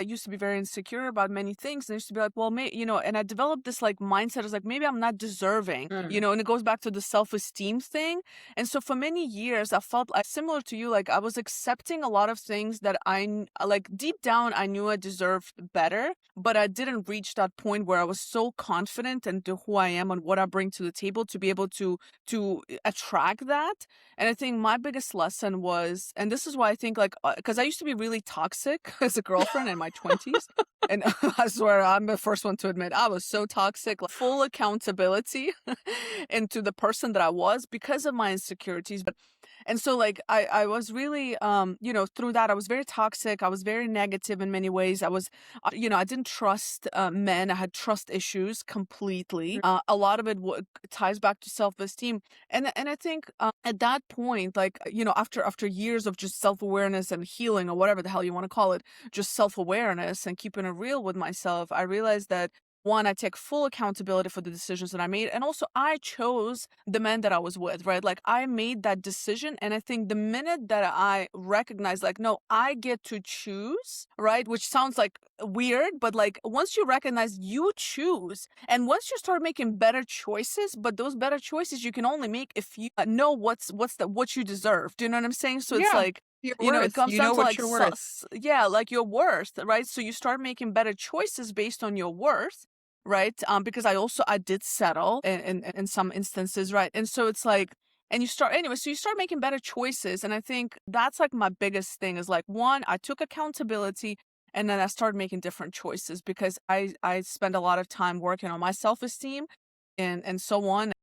I used to be very insecure about many things. And I used to be like, well, and I developed this like mindset is like, maybe I'm not deserving, Mm. and it goes back to the self-esteem thing. And so for many years, I felt like similar to you, like I was accepting a lot of things that like deep down, I knew I deserved better, but I didn't reach that point where I was so confident into who I am and what I bring to the table to be able to attract that. And I think my biggest lesson was, and this is why I think like, because I used to be really toxic as a girlfriend in my 20s. And I swear I'm the first one to admit I was so toxic, like full accountability into the person that I was because of my insecurities. And so like I was really through that I was very toxic. I was very negative in many ways. I was I didn't trust men. I had trust issues completely. Mm. A lot of it ties back to self-esteem. And I think at that point, like after years of just self-awareness and healing or whatever the hell you want to call it, just self-awareness and keeping it real with myself, I realized that one, I take full accountability for the decisions that I made. And also, I chose the man that I was with, right? Like, I made that decision. And I think the minute that I recognize, like, no, I get to choose, right? Which sounds like weird, but like, once you recognize you choose, and once you start making better choices, but those better choices you can only make if you know what you deserve. Do you know what I'm saying? So it's Yeah. like, Your it worth. comes You down know to what like, you're worth. yeah, like your worth, right? So you start making better choices based on your worth, right? Because I did settle in some instances, right? And so it's like, and you start anyway, so you start making better choices. And I think that's like my biggest thing is like, one, I took accountability. And then I started making different choices because I spend a lot of time working on my self-esteem and so on.